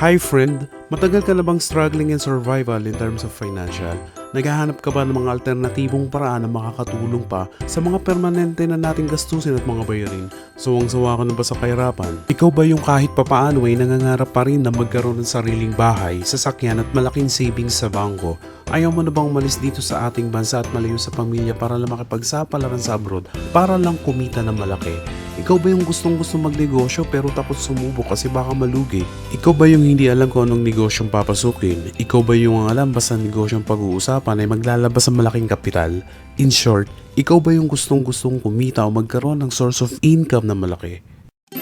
Hi friend, matagal ka na bang struggling in survival in terms of financial? Naghahanap ka ba ng mga alternatibong paraan na makakatulong pa sa mga permanente na nating gastusin at mga bayarin? Suwang-sawa ka na ba sa kahirapan? Ikaw ba yung kahit papaano ay nangangarap pa rin na magkaroon ng sariling bahay, sasakyan at malaking savings sa bangko? Ayaw mo na bang umalis dito sa ating bansa at malayo sa pamilya para lang makipagsapalaran sa abroad para lang kumita ng malaki? Ikaw ba yung gustong-gusto magnegosyo pero takot sumubok kasi baka malugi? Ikaw ba yung hindi alam kung anong negosyong papasukin? Ikaw ba yung ang alam basta negosyong pag-uusapan ay maglalabas ng malaking kapital? In short, ikaw ba yung gustong-gustong kumita o magkaroon ng source of income na malaki?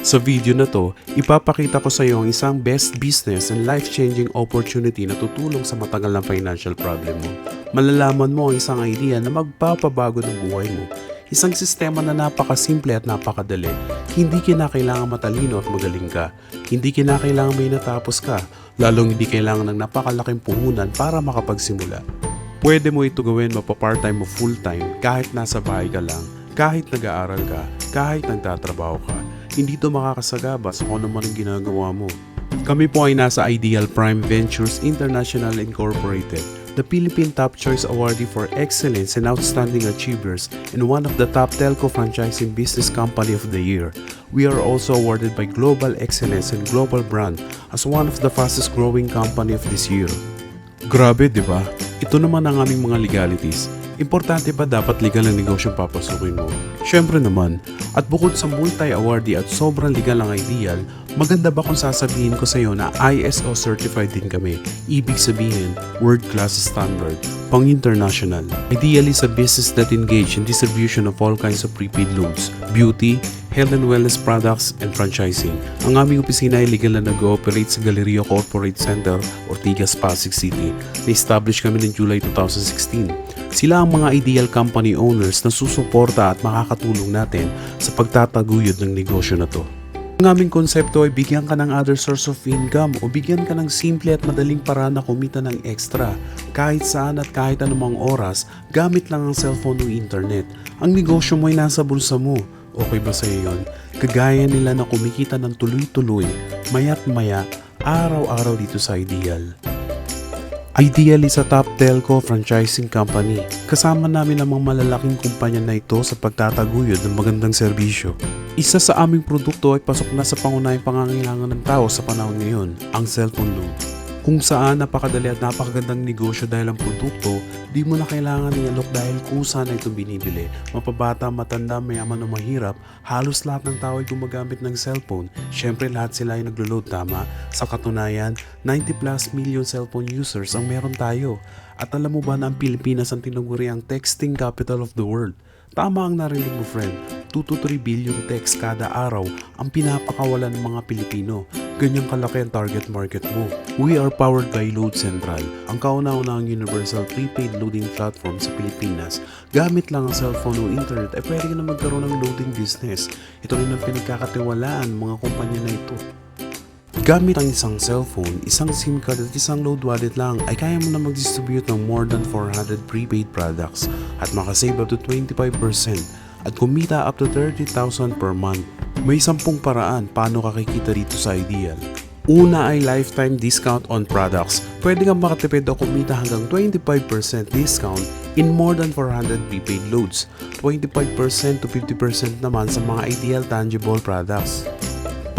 Sa video na to, ipapakita ko sa iyo ang isang best business and life-changing opportunity na tutulong sa matagal na financial problem mo. Malalaman mo ang isang idea na magpapabago ng buhay mo. Isang sistema na napakasimple at napakadali. Hindi kinakailangan matalino at magaling ka. Hindi kinakailangan may natapos ka. Lalong hindi kailangan ng napakalaking puhunan para makapagsimula. Pwede mo ito gawin mapa-part-time o full-time kahit nasa bahay ka lang, kahit nag-aaral ka, kahit nagtatrabaho ka. Hindi ito makakasagabas kung ano man ang ginagawa mo. Kami po ay nasa Ideal Prime Ventures International Incorporated, the Philippine Top Choice Awardee for Excellence and Outstanding Achievers and one of the top telco franchising business company of the year. We are also awarded by Global Excellence and Global Brand as one of the fastest growing company of this year. Grabe, di ba? Ito naman ang aming mga legalities. Importante ba dapat legal ang negosyong papasukin mo? Syempre naman. At bukod sa multi-awardee at sobrang legal ang Ideal, maganda ba kung sasabihin ko sa iyo na ISO certified din kami? Ibig sabihin, world class standard, pang-international. Ideal is a business that engage in distribution of all kinds of prepaid loans, beauty, health and wellness products, and franchising. Ang aming opisina ay legal na nag-ooperate sa Galleria Corporate Center, Ortigas, Pasig City. Na-establish kami noong July 2016. Sila ang mga ideal company owners na susuporta at makakatulong natin sa pagtataguyod ng negosyo na to. Ang aming konsepto ay bigyan ka ng other source of income o bigyan ka ng simple at madaling paraan na kumita ng extra kahit saan at kahit anumang oras gamit lang ang cellphone o internet. Ang negosyo mo ay nasa bulsa mo. Okay ba sa iyo yun? Kagaya nila na kumikita ng tuloy-tuloy, maya't maya, araw-araw dito sa Ideal. Ideal is a top telco franchising company. Kasama namin ang mga malalaking kumpanya na ito sa pagtataguyod ng magandang serbisyo. Isa sa aming produkto ay pasok na sa pangunahing pangangailangan ng tao sa panahon ngayon, ang cellphone loan. Kung saan napakadali at napakagandang negosyo dahil ang produkto, di mo na kailangan i-alok dahil kusa na ito binibili. Mapabata, matanda, mayaman o mahirap, halos lahat ng tao ay gumagamit ng cellphone. Siyempre lahat sila ay naglo-load, tama? Sa katunayan, 90 plus million cellphone users ang meron tayo. At alam mo ba na ang Pilipinas ang tinaguri ang texting capital of the world? Tama ang narinig mo, friend. 2 to 3 billion texts kada araw ang pinapakawalan ng mga Pilipino. Ganyang kalaki ang target market mo. We are powered by Load Central, ang kauna-unahang universal prepaid loading platform sa Pilipinas. Gamit lang ang cellphone o internet ay pwede ka na magkaroon ng loading business. Ito rin ang pinagkakatiwalaan ng mga kumpanya na ito. Gamit ang isang cellphone, isang SIM card at isang load wallet lang ay kaya mo na mag-distribute ng more than 400 prepaid products at makasave up to 25% at kumita up to 30,000 per month. May 10 paraan paano ka kikita dito sa Ideal. Una ay lifetime discount on products. Pwede kang makatipid o kumita hanggang 25% discount in more than 400 prepaid loads. 25% to 50% naman sa mga Ideal tangible products.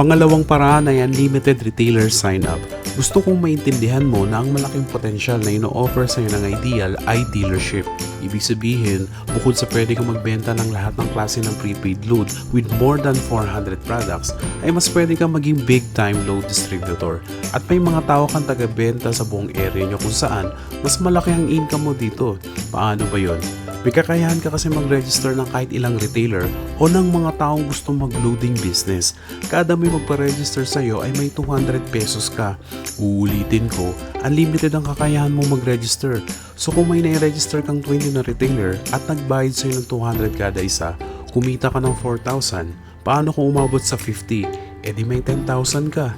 Pangalawang paraan ay unlimited retailer sign-up. Gusto kong maintindihan mo na ang malaking potensyal na ino-offer sa iyo ng Ideal ay dealership. Ibig sabihin, bukod sa pwede kang magbenta ng lahat ng klase ng prepaid load with more than 400 products, ay mas pwede kang maging big-time load distributor. At may mga tao kang taga-benta sa buong area nyo kung saan mas malaki ang income mo dito. Paano ba yon? May kakayahan ka kasi mag-register ng kahit ilang retailer o ng mga taong gusto mag-loading business. Kada may magpa-register sa'yo ay may 200 pesos ka. Uulitin ko, unlimited ang kakayahan mo mag-register. So kung may nai-register kang 20 na retailer at nagbayad sa'yo ng 200 kada isa, kumita ka ng 4,000. Paano kung umabot sa 50? E di may 10,000 ka.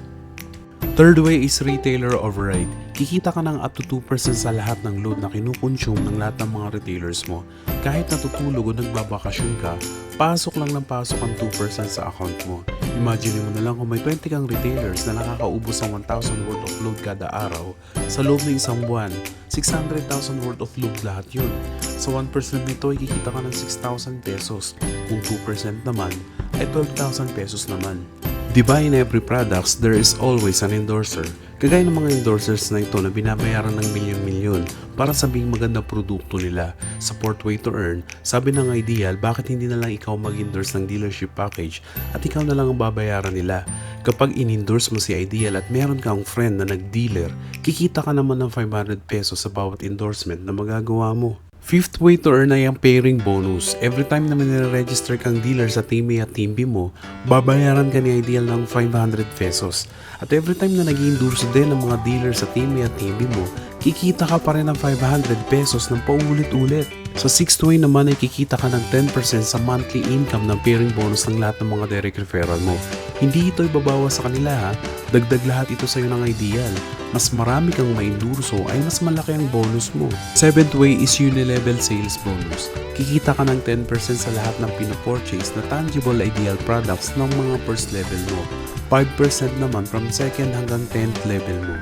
Third way is retailer override. Kikita ka ng up to 2% sa lahat ng load na kinukonsume ng lahat ng mga retailers mo. Kahit natutulog o nagbabakasyon ka, pasok lang ng pasok ang 2% sa account mo. Imagine mo na lang kung may 20 kang retailers na nakakaubos ng 1,000 worth of load kada araw. Sa loob ng isang buwan, 600,000 worth of load lahat yun. Sa 1% nito ay kikita ka ng 6,000 pesos. Kung 2% naman, ay 12,000 pesos naman. Diba in every products, there is always an endorser. Kagaya ng mga endorsers na ito na binabayaran ng milyon-milyon para sabing magandang produkto nila. Support way to earn, sabi ng Ideal, bakit hindi na lang ikaw mag-endorse ng dealership package at ikaw na lang ang babayaran nila? Kapag in-endorse mo si Ideal at meron kang friend na nag-dealer, kikita ka naman ng 500 pesos sa bawat endorsement na magagawa mo. Fifth way to earn ay ang pairing bonus. Every time na nire-register kang dealer sa Teamy at Teambi mo, babayaran ka ni Ideal ng 500 pesos. At every time na nag-endorse din ng mga dealer sa Teamy at Teambi mo, kikita ka pa rin ng 500 pesos ng paulit-ulit. Sa sixth way naman ay kikita ka ng 10% sa monthly income ng pairing bonus ng lahat ng mga direct referral mo. Hindi ito ibabawas sa kanila ha, dagdag lahat ito sa iyo ng Ideal. Mas marami kang maindurso ay mas malaki ang bonus mo. Seventh way is unilevel sales bonus. Kikita ka ng 10% sa lahat ng pinapurchase na tangible Ideal products ng mga first level mo. 5% naman from second hanggang 10th level mo.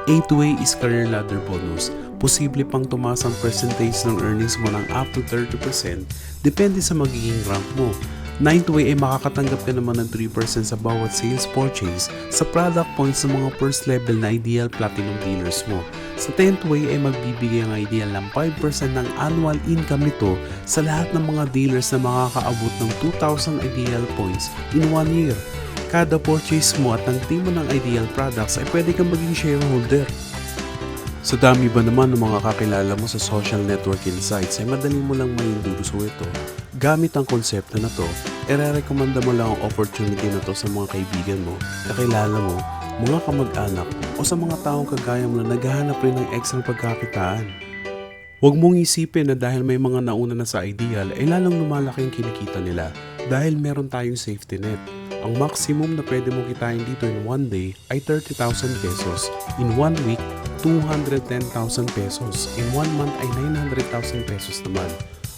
Eighth way is career ladder bonus. Posible pang tumaas ang percentage ng earnings mo ng up to 30% depende sa magiging rank mo. Ninth way ay makakatanggap ka naman ng 3% sa bawat sales purchase sa product points ng mga first level na Ideal Platinum dealers mo. Sa 10th way ay magbibigay ang Ideal ng 5% ng annual income nito sa lahat ng mga dealers na makakaabot ng 2,000 Ideal points in 1 year. Kada purchase mo at ng team mo ng Ideal products ay pwede kang maging shareholder. Sa dami ba naman ng mga kakilala mo sa social networking sites ay madali mo lang maindurso ito. Gamit ang konsepto na to, ire-recommenda mo lang ang opportunity na to sa mga kaibigan mo, kakilala mo, mga kamag-anak o sa mga taong kagaya mo na naghahanap rin ng extra pagkakitaan. Huwag mong isipin na dahil may mga nauna na sa Ideal ay lalong lumalaki ang kinikita nila dahil meron tayong safety net. Ang maximum na pwede mong kitain dito in 1 day ay 30,000 pesos, in 1 week 210,000 pesos, in 1 month ay 900,000 pesos naman.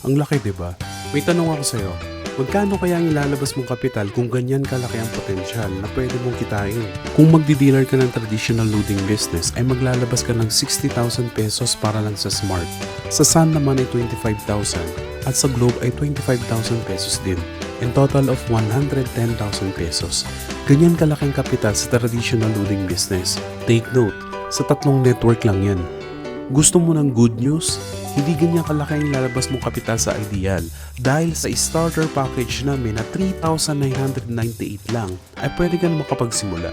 Ang laki diba? May tanong ako sa'yo, magkano kaya ang ilalabas mong kapital kung ganyan kalaki ang potensyal na pwede mong kitain? Kung magdi-dealer ka ng traditional loading business ay maglalabas ka ng 60,000 pesos para lang sa Smart. Sa Sun naman ay 25,000 at sa Globe ay 25,000 pesos din. In total of 110,000 pesos. Ganyan kalaking kapital sa traditional loading business. Take note, sa 3 network lang yan. Gusto mo ng good news? Hindi ganyan kalaki ang lalabas mong kapital sa Ideal. Dahil sa starter package namin na 3,998 lang, ay pwede ka na makapagsimula.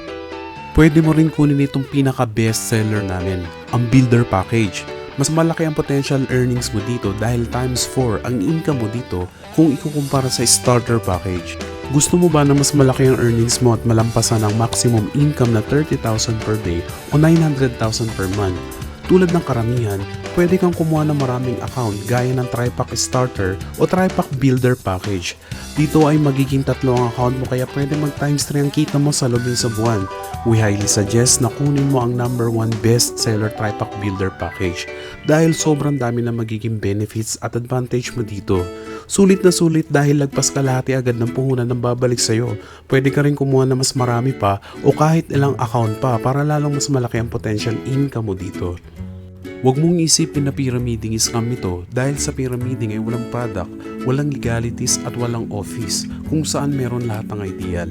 Pwede mo rin kunin itong pinaka-best seller namin, ang Builder Package. Mas malaki ang potential earnings mo dito dahil times 4 ang income mo dito kung ikukumpara sa starter package. Gusto mo ba na mas malaki ang earnings mo at malampasan ang maximum income na 30,000 per day o 900,000 per month? Tulad ng karamihan, pwede kang kumuha ng maraming account gaya ng Tripack Starter o Tripack Builder Package. Dito ay magiging 3 ang account mo kaya pwede mag times 3 ang kita mo sa loob ng sa buwan. We highly suggest na kunin mo ang number 1 best seller Tripack Builder Package dahil sobrang dami na magiging benefits at advantage mo dito. Sulit na sulit dahil lagpas kalahati agad ng puhunan ng babalik sa'yo. Pwede ka rin kumuha na mas marami pa o kahit ilang account pa para lalong mas malaki ang potential income mo dito. Huwag mong isipin na pyramiding scam ito dahil sa pyramiding ay walang product, walang legalities at walang office kung saan meron lahat ng Ideal.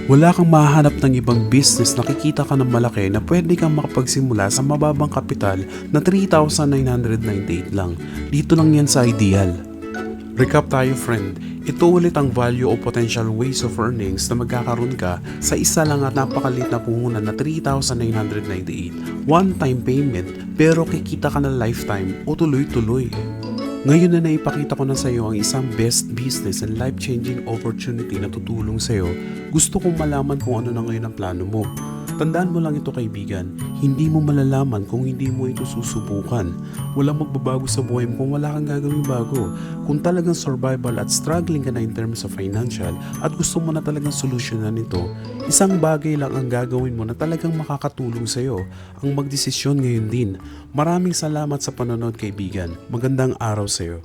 Wala kang mahanap ng ibang business na kikita ka ng malaki na pwede kang makapagsimula sa mababang kapital na 3,998 lang. Dito lang yan sa Ideal. Recap tayo friend, ito ulit ang value o potential ways of earnings na magkakaroon ka sa isa lang at napakalit na puhunan na 3,998. One-time payment pero kikita ka na lifetime o tuloy-tuloy. Ngayon na naipakita ko na sa iyo ang isang best business and life-changing opportunity na tutulong sa iyo, gusto kong malaman kung ano na ngayon ang plano mo. Tandaan mo lang ito kaibigan, hindi mo malalaman kung hindi mo ito susubukan. Walang magbabago sa buhay mo kung wala kang gagawin bago. Kung talagang survival at struggling ka na in terms of financial at gusto mo na talagang solusyonan ito, isang bagay lang ang gagawin mo na talagang makakatulong sa iyo, ang magdesisyon ngayon din. Maraming salamat sa panonood kaibigan. Magandang araw sa iyo.